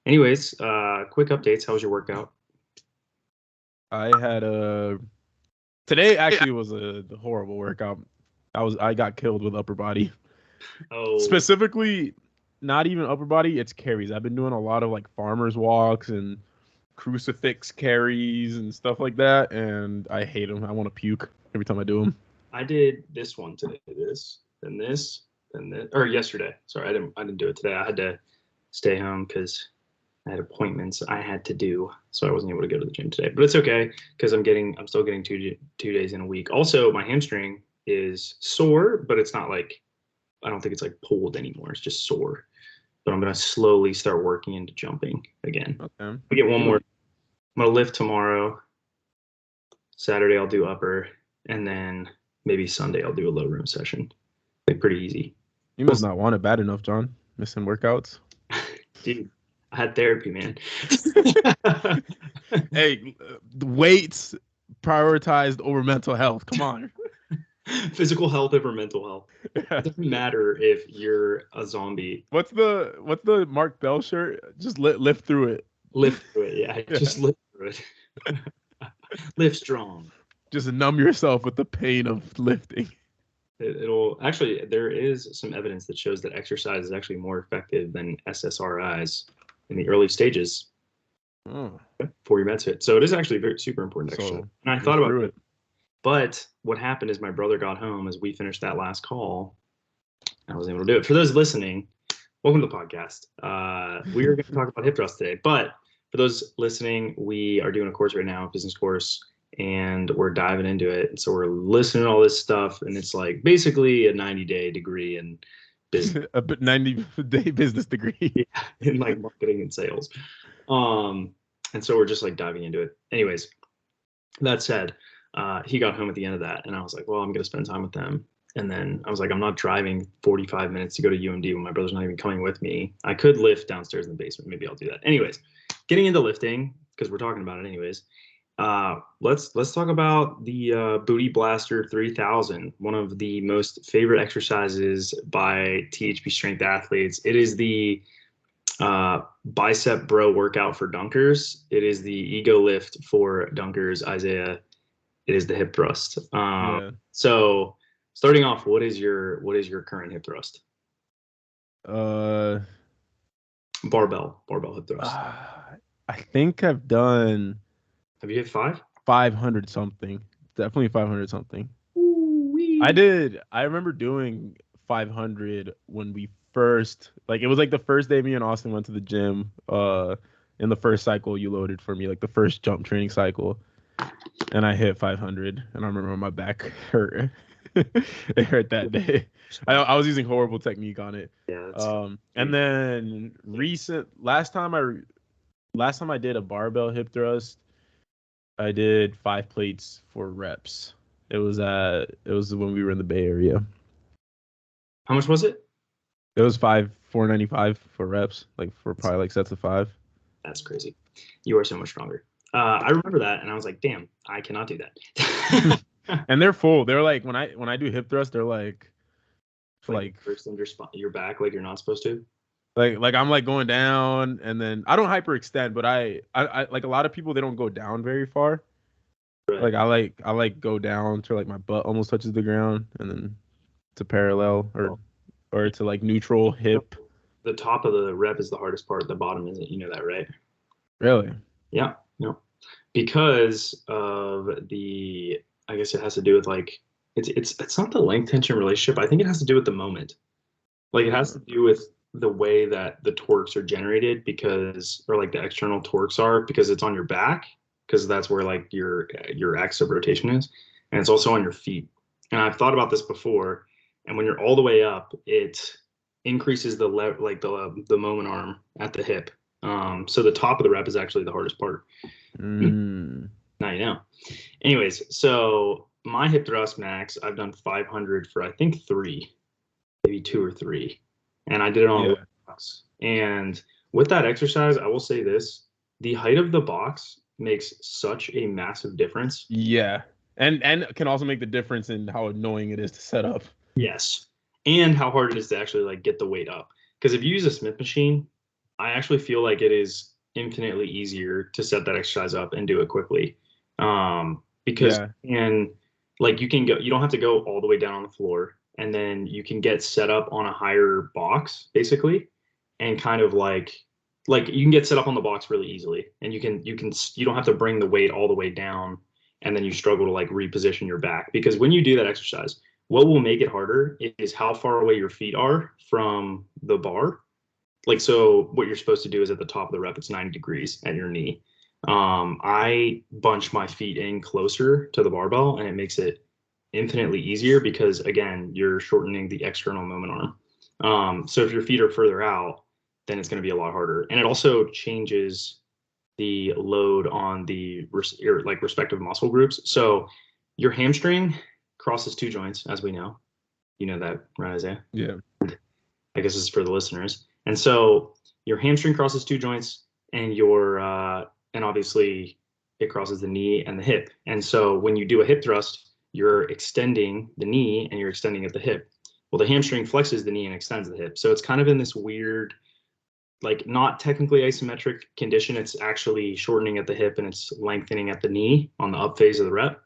Anyways, quick updates. How was your workout? I had a today actually was a horrible workout. I got killed with upper body. Oh, Specifically, not even upper body, it's carries. I've been doing a lot of like farmers walks and crucifix carries and stuff like that, and I hate them. I want to puke every time I do them. I did this one today. Then this, or yesterday. Sorry, I didn't do it today. I had to stay home because I had appointments I had to do, so I wasn't able to go to the gym today. But it's okay because I'm still getting 2 days in a week. Also, my hamstring is sore, but it's not like I don't think it's like pulled anymore. It's just sore. But I'm gonna slowly start working into jumping again. Okay. We get one more. Dude, I'm gonna lift tomorrow. Saturday I'll do upper, and then maybe Sunday I'll do a low room session. Like pretty easy. you must not want it bad enough, John. Missing workouts. Dude, I had therapy, man. Hey, the weights prioritized over mental health. Come on. Physical health over mental health. It doesn't matter if you're a zombie. What's the Mark Bell shirt? Just lift through it. Live through it. Yeah, Yeah. just live through it. Live strong. Just numb yourself with the pain of lifting. It'll actually, there is some evidence that shows that exercise is actually more effective than SSRIs in the early stages Oh, before your meds hit. So it is actually very super important exercise. so And I live thought about through it. it. But what happened is my brother got home as we finished that last call. I wasn't able to do it. For those listening, welcome to the podcast. We are going to talk about hip thrust today. But for those listening, we are doing a course right now, a business course, and we're diving into it. And so we're listening to all this stuff, and it's like basically a 90-day degree in business, A 90-day business degree. yeah, in like marketing and sales. And so we're just like diving into it. Anyways, that said, he got home at the end of that, and I was like, well, I'm going to spend time with them. And then I was like, I'm not driving 45 minutes to go to UMD when my brother's not even coming with me. I could lift downstairs in the basement. Maybe I'll do that. Anyways, getting into lifting because we're talking about it anyways. Let's talk about the Booty Blaster 3000, one of the most favorite exercises by THPStrength athletes. It is the bicep bro workout for dunkers. It is the ego lift for dunkers, Isaiah. It is the hip thrust. Yeah. So starting off, what is your current hip thrust? Uh, Barbell hip thrust. I think I've done Have you hit 5? 500 something. Definitely 500 something. Ooh-wee. I remember doing 500 when we first, like, it was like the first day me and Austin went to the gym. In the first cycle you loaded for me, like the first jump training cycle, and I hit 500. And I remember my back hurt. It hurt that day. I was using horrible technique on it. Yeah, that's And then last time I did a barbell hip thrust, I did 5 plates for reps. It was when we were in the Bay Area. how much was it? It was 495 for reps, like for probably like sets of 5. That's crazy. You are so much stronger. I remember that, and I was like, damn, I cannot do that. And they're full. They're like when I do hip thrust, they're like first under your back, like you're not supposed to. like I'm like going down, and then I don't hyperextend, but I like a lot of people, they don't go down very far. Right. Like I like go down to like my butt almost touches the ground, and then to parallel or to like neutral hip. The top of the rep is the hardest part. The bottom isn't. You know that, right? Really? Yeah. No. Because of I guess it has to do with like it's not the length tension relationship. I think it has to do with the moment. Like it has to do with the way that the torques are generated or like the external torques are because it's on your back because that's where like your axis of rotation is, and it's also on your feet. And I've thought about this before. And when you're all the way up, it increases the moment arm at the hip. So the top of the rep is actually the hardest part. Mm. Now you know. Anyways, so my hip thrust max, I've done 500 for I think 3, maybe 2 or 3, and I did it on a box. And with that exercise, I will say this: the height of the box makes such a massive difference. Yeah. And can also make the difference in how annoying it is to set up. Yes, and how hard it is to actually like get the weight up. Because if you use a Smith machine, I actually feel like it is infinitely easier to set that exercise up and do it quickly. Because Yeah. you can go, you don't have to go all the way down on the floor, and then you can get set up on a higher box basically, and kind of like you can get set up on the box really easily, and you don't have to bring the weight all the way down, and then you struggle to like reposition your back, because when you do that exercise, what will make it harder is how far away your feet are from the bar. Like, so what you're supposed to do is at the top of the rep, it's 90 degrees at your knee. I bunch my feet in closer to the barbell, and it makes it infinitely easier because, again, you're shortening the external moment arm. So if your feet are further out, then it's going to be a lot harder. And it also changes the load on the like respective muscle groups. So your hamstring crosses two joints, as we know. You know that, right, Isaiah? Yeah. I guess this is for the listeners. And so your hamstring crosses two joints, and and obviously it crosses the knee and the hip. And so when you do a hip thrust, you're extending the knee and you're extending at the hip. Well, the hamstring flexes the knee and extends the hip. So it's kind of in this weird, like, not technically isometric condition. It's actually shortening at the hip and it's lengthening at the knee on the up phase of the rep.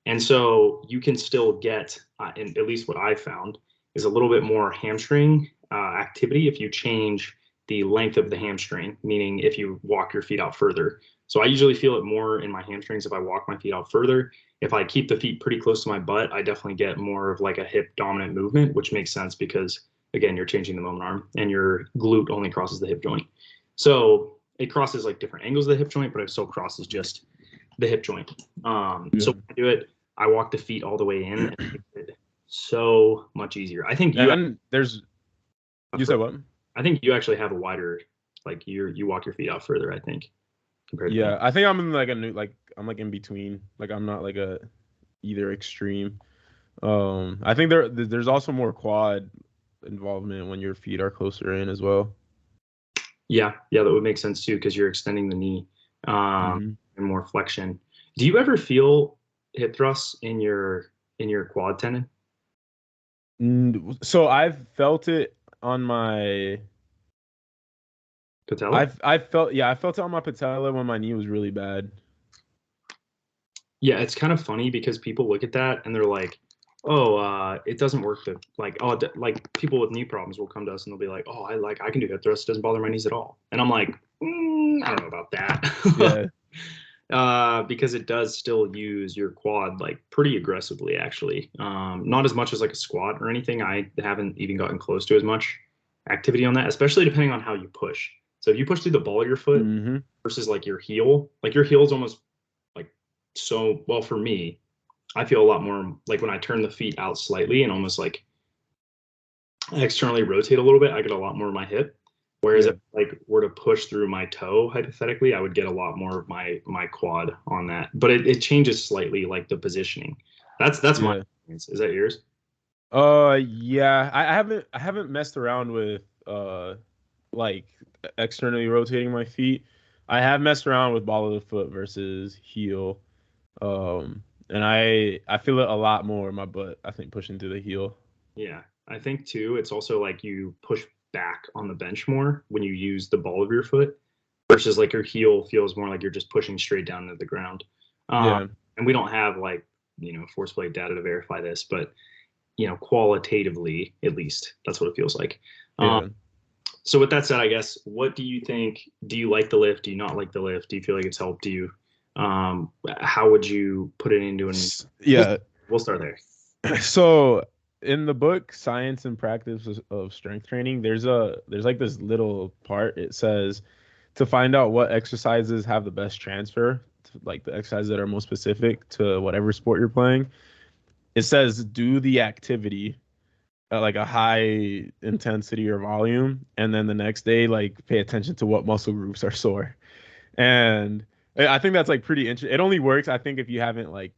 And so you can still get, and at least what I found, is a little bit more hamstring activity if you change the length of the hamstring, meaning if you walk your feet out further. So I usually feel it more in my hamstrings if I walk my feet out further. If I keep the feet pretty close to my butt, I definitely get more of like a hip dominant movement, which makes sense because, again, you're changing the moment arm and your glute only crosses the hip joint. So it crosses like different angles of the hip joint, but it still crosses just the hip joint. So when I do it, I walk the feet all the way in, and it makes it so much easier. I think And there's, you said what? I think you actually have a wider, like you walk your feet out further, I think, compared to me. Yeah, I think I'm in like a new, like I'm like in between. Like I'm not like a either extreme. I think there's also more quad involvement when your feet are closer in as well. Yeah, that would make sense too because you're extending the knee Hmm. and more flexion. Do you ever feel hip thrusts in your quad tendon? So I've felt it on my Patella? I felt it on my patella when my knee was really bad. Yeah, it's kind of funny because people look at that and they're like, "Oh, it doesn't work." Like people with knee problems will come to us and they'll be like, "Oh, I can do hip thrusts. It doesn't bother my knees at all." And I'm like, I don't know about that. Yeah. Because it does still use your quad like pretty aggressively, actually. Not as much as like a squat or anything. I haven't even gotten close to as much activity on that, especially depending on how you push. So if you push through the ball of your foot Hmm. versus like your heel is almost like so well for me. I feel a lot more like when I turn the feet out slightly and almost like externally rotate a little bit, I get a lot more of my hip. Whereas Yeah. if like were to push through my toe, hypothetically, I would get a lot more of my quad on that. But it changes slightly, like the positioning. That's my Yeah. experience. Is that yours? Yeah. I haven't messed around with like externally rotating my feet. I have messed around with ball of the foot versus heel. And I feel it a lot more in my butt, I think, pushing through the heel. Yeah. I think too, it's also like you push back on the bench more when you use the ball of your foot versus like your heel feels more like you're just pushing straight down to the ground. Um, Yeah. and we don't have like, force plate data to verify this, but qualitatively, at least, that's what it feels like. Um, Yeah. so with that said, I guess, what do you think? Do you like the lift? Do you not like the lift? Do you feel like it's helped you? How would you put it into an? We'll, Yeah. we'll start there. So in the book Science and Practice of Strength Training, there's like this little part. It says to find out what exercises have the best transfer, to, like the exercises that are most specific to whatever sport you're playing. It says do the activity at like a high intensity or volume, and then the next day like pay attention to what muscle groups are sore. And I think that's like pretty interesting. It only works, I think, if you haven't like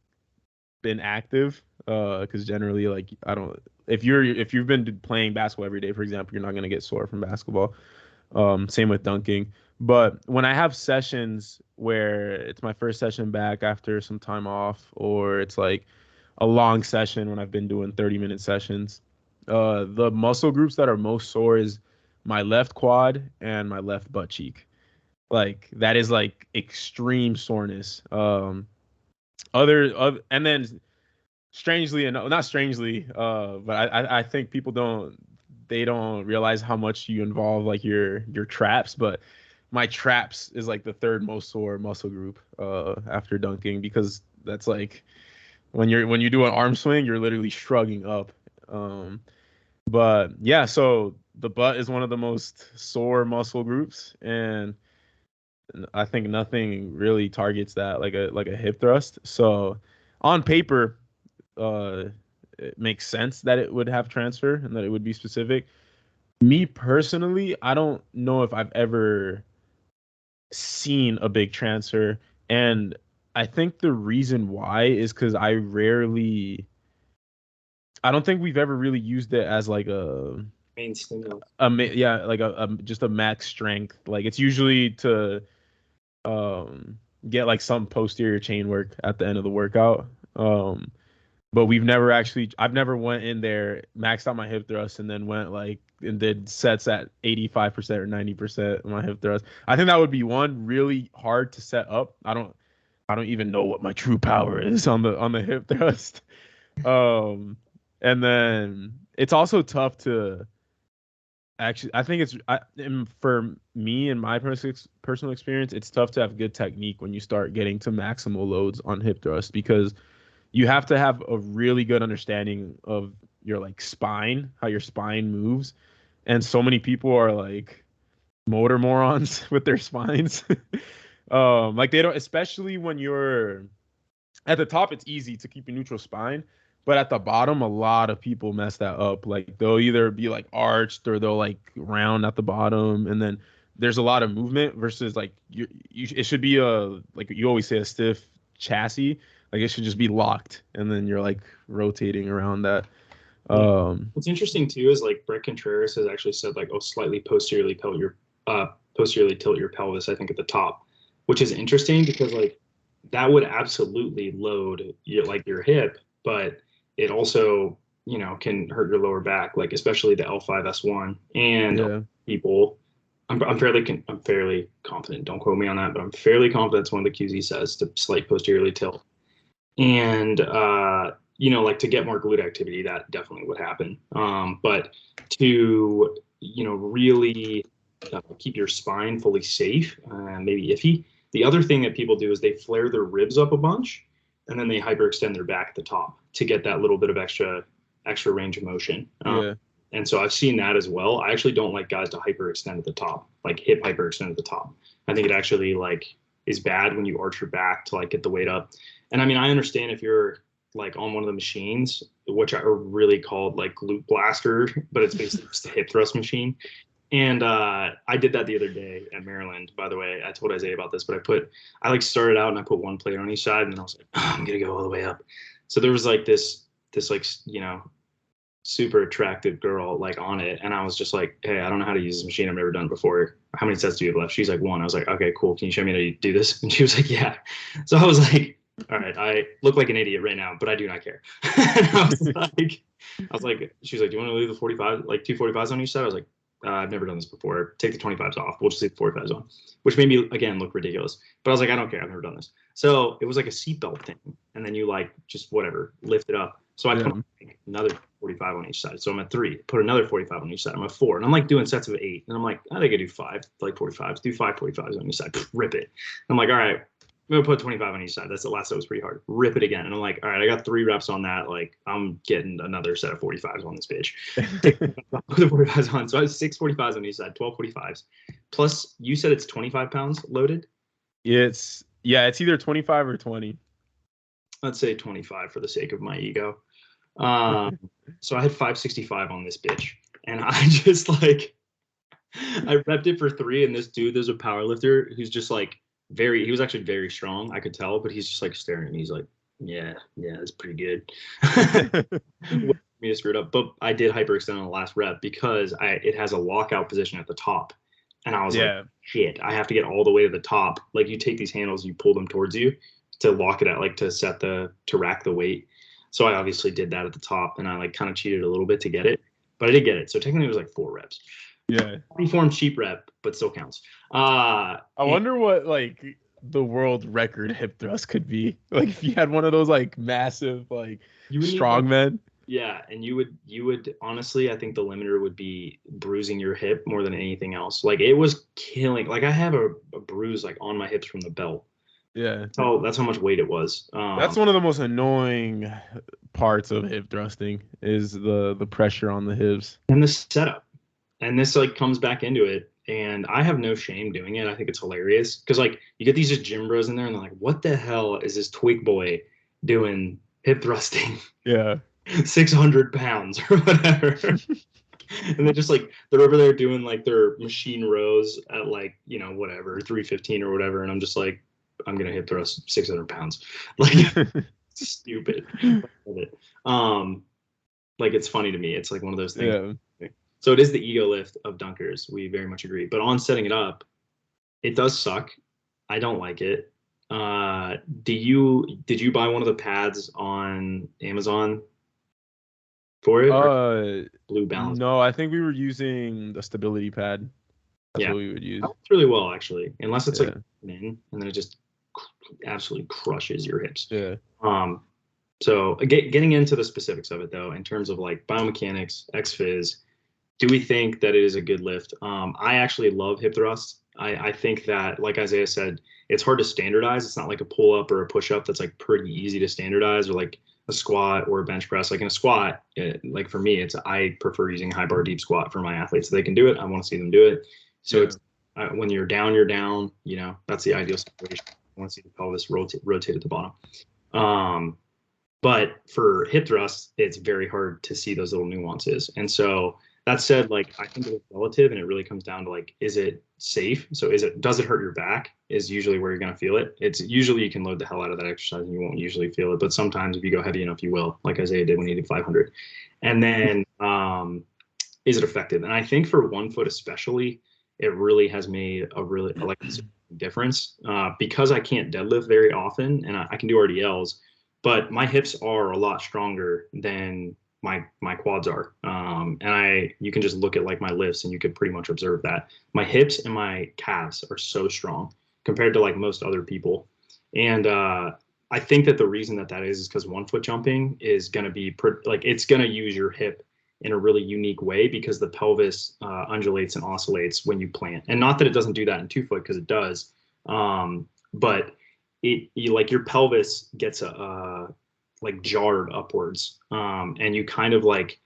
been active, because generally, like, I don't, if you've been playing basketball every day, for example, you're not going to get sore from basketball. Same with dunking. But when I have sessions where it's my first session back after some time off, or it's like a long session when I've been doing 30-minute sessions, the muscle groups that are most sore is my left quad, and my left butt cheek. Like that is like extreme soreness. And then strangely enough, not strangely, but I think people don't realize how much you involve like your traps, but my traps is like the third most sore muscle group after dunking, because that's like when you do an arm swing, you're literally shrugging up. But yeah, so the butt is one of the most sore muscle groups, and I think nothing really targets that like a hip thrust. So on paper, it makes sense that it would have transfer and that it would be specific. Me personally, I don't know if I've ever seen a big transfer, and I think the reason why is because I don't think we've ever really used it as like Main stimulus. yeah, like a just a max strength. Like it's usually to get like some posterior chain work at the end of the workout. But I've never went in there, maxed out my hip thrust, and then went like and did sets at 85% or 90% of my hip thrust. I think that would be one really hard to set up. I don't even know what my true power is on the hip thrust. And then it's also tough to actually, I think for me and my personal experience, it's tough to have good technique when you start getting to maximal loads on hip thrust, because you have to have a really good understanding of your like spine, how your spine moves. And so many people are like motor morons with their spines. Like they don't, especially when you're at the top, it's easy to keep a neutral spine. But at the bottom, a lot of people mess that up. Like they'll either be like arched or they'll like round at the bottom. And then there's a lot of movement versus like it should be like you always say, a stiff chassis. Like it should just be locked, and then you're like rotating around that. Yeah. What's interesting too is like Brett Contreras has actually said like, oh, slightly posteriorly tilt your pelvis, I think at the top, which is interesting because like that would absolutely load your hip, but it also, can hurt your lower back, like especially the L5S1 and Yeah. people. I'm fairly confident. Don't quote me on that, but I'm fairly confident it's one of the QZ says to slight posteriorly tilt. And like to get more glute activity, that definitely would happen. But to really keep your spine fully safe, maybe iffy. The other thing that people do is they flare their ribs up a bunch, and then they hyperextend their back at the top to get that little bit of extra range of motion. Yeah. And so I've seen that as well. I actually don't like guys to hyperextend at the top, like hip hyperextend at the top. I think it actually like is bad when you arch your back to like get the weight up. And I mean, I understand if you're like on one of the machines, which are really called like glute blaster, but it's basically just a hip thrust machine. And I did that the other day at Maryland, by the way. I told Isaiah about this, but I like started out and I put one plate on each side, and then I was like, oh, I'm gonna go all the way up. So there was like this like super attractive girl like on it, and I was just like, hey, I don't know how to use this machine. I've never done it before. How many sets do you have left? She's like, one. I was like, okay, cool. Can you show me how to do this? And she was like, yeah. So I was like, all right, I look like an idiot right now, but I do not care. And I was like, she was like, do you want to leave the 45, like 245s on each side? I was like, I've never done this before. Take the 25s off. We'll just leave the 45s on, which made me, again, look ridiculous. But I was like, I don't care. I've never done this. So it was like a seatbelt thing. And then you like just whatever, lift it up. So I put another 45 on each side. So I'm at 3. Put another 45 on each side. I'm at 4. And I'm like doing sets of 8. And I'm like, I think I do 5, like 45s. Do 5 45s on each side. Rip it. And I'm like, all right, I'm going to put 25 on each side. That's the last set was pretty hard. Rip it again. And I'm like, all right, I got 3 reps on that. Like, I'm getting another set of 45s on this bitch. Put the 45s on. So I have 6 45s on each side, 12 45s. Plus, you said it's 25 pounds loaded? It's either 25 or 20. Let's say 25 for the sake of my ego. So I had 565 on this bitch. And I just like, I repped it for 3. And this dude, there's a power lifter who's just like, he was actually very strong, I could tell, but he's just like staring at me. He's like, yeah, that's pretty good. Me to screw it up, but I did hyperextend on the last rep because it has a lockout position at the top, and I was like, shit, I have to get all the way to the top. Like you take these handles, you pull them towards you to lock it at, like to rack the weight. So I obviously did that at the top, and I like kind of cheated a little bit to get it, but I did get it. So technically it was like 4 reps. Yeah. Form cheap rep, but still counts. I wonder what like the world record hip thrust could be. Like if you had one of those like massive like you would need like, strongmen. yeah, and you would honestly, I think the limiter would be bruising your hip more than anything else. Like it was killing. Like I have a bruise like on my hips from the belt. Yeah. Oh, that's how much weight it was. That's one of the most annoying parts of hip thrusting is the pressure on the hips. And the setup. And this like comes back into it. And I have no shame doing it. I think it's hilarious because like you get these just gym bros in there and they're like, what the hell is this twig boy doing hip thrusting Yeah. 600 pounds or whatever? And they're just like they're over there doing like their machine rows at like, you know, whatever, 315 or whatever. And I'm just like, I'm gonna hip thrust 600 pounds. Like stupid. Like it's funny to me. It's like one of those things. Yeah. So it is the ego lift of dunkers. We very much agree. But on setting it up, it does suck. I don't like it. Did you buy one of the pads on Amazon for it? Blue Balance. No, I think we were using the stability pad. That's Yeah. what we would use. That works really well actually, unless it's Yeah. like in and then it just absolutely crushes your hips. Yeah. So getting into the specifics of it though, in terms of like biomechanics, XPhys, do we think that it is a good lift? I actually love hip thrust. I think that, like Isaiah said, it's hard to standardize. It's not like a pull up or a push up that's like pretty easy to standardize, or like a squat or a bench press. Like in a squat, like for me, I prefer using high bar deep squat for my athletes. So they can do it. I want to see them do it. So it's when you're down, you're down. You know, that's the ideal situation. I want to see the pelvis rotate at the bottom. But for hip thrust, it's very hard to see those little nuances. And so that said, like I think it's relative, and it really comes down to like, is it safe? So does it hurt your back? Is usually where you're gonna feel it. It's usually you can load the hell out of that exercise and you won't usually feel it, but sometimes if you go heavy enough, you will, like Isaiah did when he did 500. And then is it effective? And I think for 1 foot especially, it really has made a really like difference because I can't deadlift very often, and I can do RDLs, but my hips are a lot stronger than my quads are. And you can just look at like my lifts and you could pretty much observe that my hips and my calves are so strong compared to like most other people. And I think that the reason that is because 1 foot jumping is going to be like it's going to use your hip in a really unique way because the pelvis undulates and oscillates when you plant. And not that it doesn't do that in 2 foot, because it does. But like your pelvis gets like jarred upwards, and you kind of like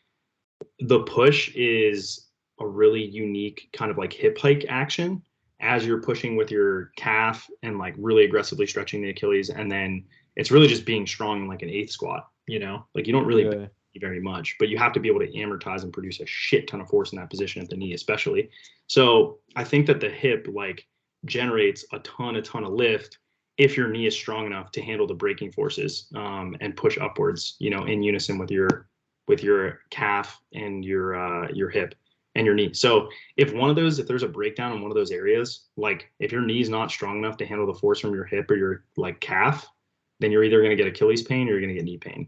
the push is a really unique kind of like hip hike action as you're pushing with your calf and like really aggressively stretching the Achilles, and then it's really just being strong in like an 8th squat, you know, like you don't really very much, but you have to be able to amortize and produce a shit ton of force in that position at the knee especially. So I think that the hip like generates a ton of lift if your knee is strong enough to handle the braking forces and push upwards, you know, in unison with your calf and your hip and your knee. So if there's a breakdown in one of those areas, like if your knee is not strong enough to handle the force from your hip or your like calf, then you're either going to get Achilles pain or you're going to get knee pain.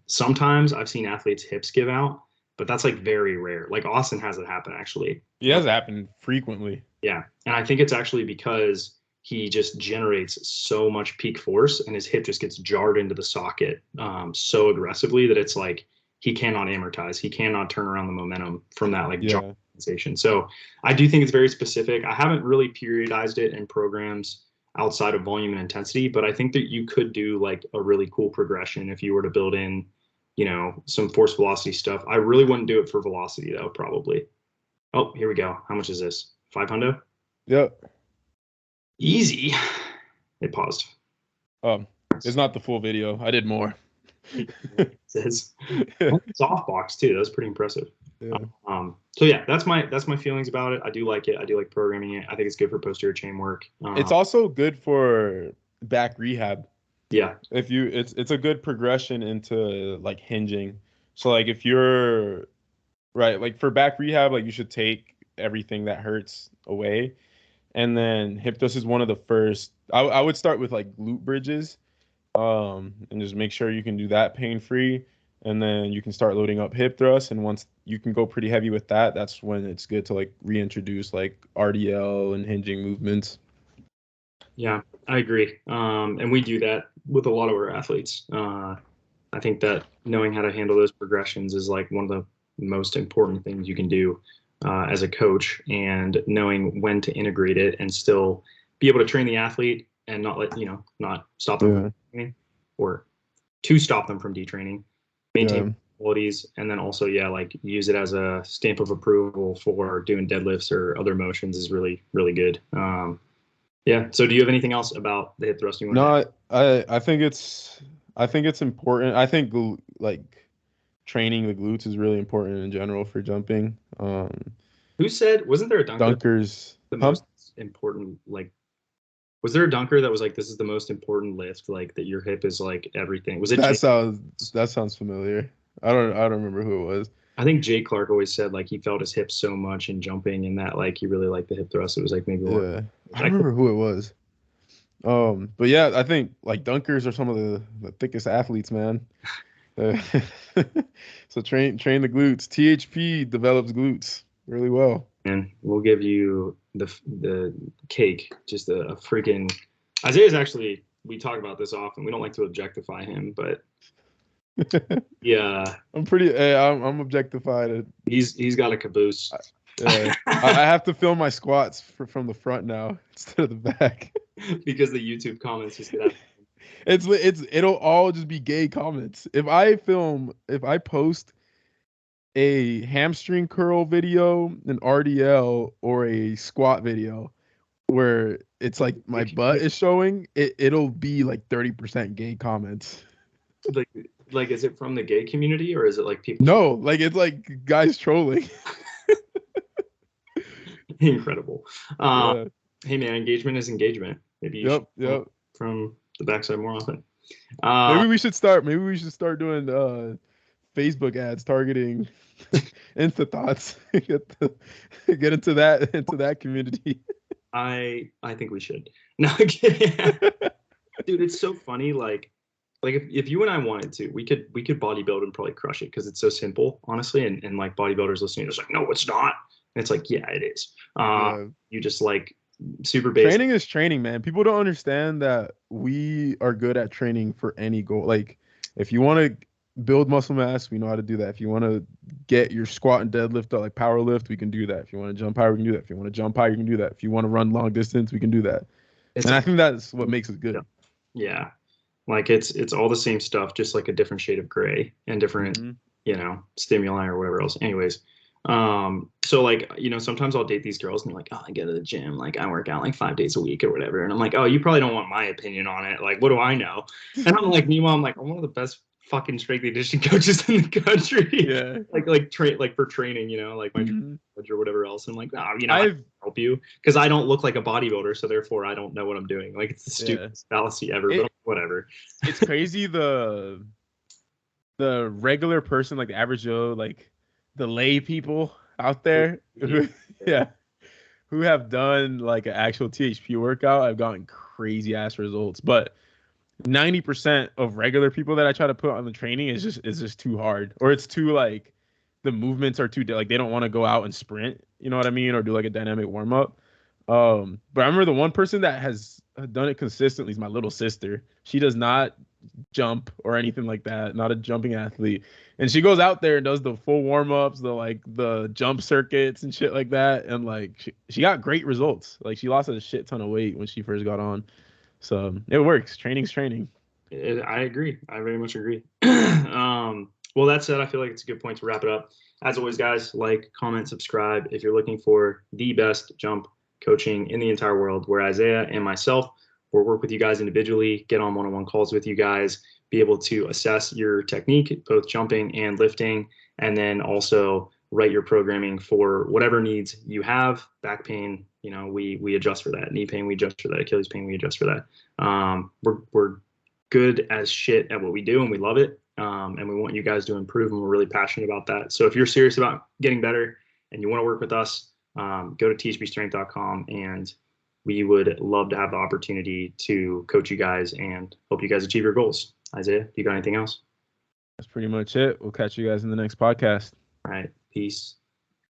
Sometimes I've seen athletes' hips give out, but that's like very rare. Like Austin has it happen actually. It has happened frequently. Yeah. And I think it's actually because he just generates so much peak force and his hip just gets jarred into the socket so aggressively that it's like he cannot amortize. He cannot turn around the momentum from that like jarring sensation. So I do think it's very specific. I haven't really periodized it in programs outside of volume and intensity, but I think that you could do like a really cool progression if you were to build in, you know, some force velocity stuff. I really wouldn't do it for velocity though, probably. Oh, here we go. How much is this? 500? Yep. Easy. It paused. It's not the full video. I did more. It says softbox too. That's pretty impressive. Yeah. So yeah, that's my feelings about it. I do like it. I do like programming it. I think it's good for posterior chain work. It's also good for back rehab. Yeah. It's a good progression into like hinging. So like if you're right, like for back rehab, like you should take everything that hurts away. And then hip thrust is one of the first. I would start with like glute bridges, and just make sure you can do that pain free. and then you can start loading up hip thrusts. And once you can go pretty heavy with that, that's when it's good to like reintroduce like RDL and hinging movements. Yeah, I agree. And we do that with a lot of our athletes. I think that knowing how to handle those progressions is like one of the most important things you can do as a coach, and knowing when to integrate it and still be able to train the athlete and not not stop them from training, or to stop them from detraining, maintain qualities, and then also, like use it as a stamp of approval for doing deadlifts or other motions is really, really good. Yeah. So do you have anything else about the hip thrust you want to add? I think it's important. I think like training the glutes is really important in general for jumping. Who said, wasn't there a dunker? Dunkers. The most important, like, was there a dunker that was like, this is the most important lift, like that your hip is like everything? Was it that sounds familiar. I don't remember who it was. I think Jay Clark always said like he felt his hips so much in jumping, and that like he really liked the hip thrust. It was like maybe I don't remember who it was. But yeah, I think like dunkers are some of the thickest athletes, man. So train the glutes. THP develops glutes really well. And we'll give you the cake. Just a freaking Isaiah's actually, we talk about this often. We don't like to objectify him, but yeah, I'm objectified. He's got a caboose. I have to film my squats from the front now instead of the back because the YouTube comments just get out. It'll all just be gay comments. If I post a hamstring curl video, an RDL, or a squat video where it's like my butt is showing, it'll be like 30% gay comments. Like, is it from the gay community, or is it like people? No, like it's like guys trolling. Incredible. Hey man, engagement is engagement. Maybe you should from the backside more often. Maybe we should start doing Facebook ads targeting Insta thoughts. Get into that community. I think we should. No, dude, it's so funny. Like if you and I wanted to, we could bodybuild and probably crush it because it's so simple, honestly. And like bodybuilders listening, it's like, no, it's not. And it's like, yeah, it is. You just like super basic. Training is training, man. People don't understand that we are good at training for any goal. Like if you want to build muscle mass, we know how to do that. If you want to get your squat and deadlift up, like power lift, we can do that. If you want to jump high, we can do that. If you want to jump high, you can do that. If you want to run long distance, we can do that. And I think that's what makes it good. Yeah. Like it's all the same stuff, just like a different shade of gray and different, stimuli or whatever else. Anyways, so like, sometimes I'll date these girls and they're like, oh, I go to the gym, like I work out like 5 days a week or whatever. And I'm like, oh, you probably don't want my opinion on it. Like, what do I know? And I'm like, meanwhile, I'm one of the best fucking strength and conditioning coaches in the country. Yeah. like for training, like my coach or whatever else. And I'm like, no, I can help you because I don't look like a bodybuilder, so therefore I don't know what I'm doing. Like it's the stupidest fallacy ever, but whatever. It's crazy the regular person, like the average Joe, like the lay people out there who have done like an actual THP workout, I've gotten crazy ass results. But 90% of regular people that I try to put on the training is just too hard, or it's too like the movements are too like they don't want to go out and sprint, you know what I mean, or do like a dynamic warm up. But I remember the one person that has done it consistently is my little sister. She does not jump or anything like that, not a jumping athlete, and she goes out there and does the full warm-ups, the jump circuits and shit like that, and like she got great results. Like she lost a shit ton of weight when she first got on, so it works. Training's training. I agree. I very much agree. Well, that said, I feel like it's a good point to wrap it up. As always, guys, like, comment, subscribe if you're looking for the best jump coaching in the entire world, where Isaiah and myself will work with you guys individually, get on one-on-one calls with you guys, be able to assess your technique, both jumping and lifting, and then also write your programming for whatever needs you have. Back pain, we adjust for that. Knee pain, we adjust for that. Achilles pain, we adjust for that. We're good as shit at what we do, and we love it. And we want you guys to improve, and we're really passionate about that. So if you're serious about getting better and you want to work with us, go to THPStrength.com, and we would love to have the opportunity to coach you guys and help you guys achieve your goals. Isaiah, you got anything else? That's pretty much it. We'll catch you guys in the next podcast. All right. Peace.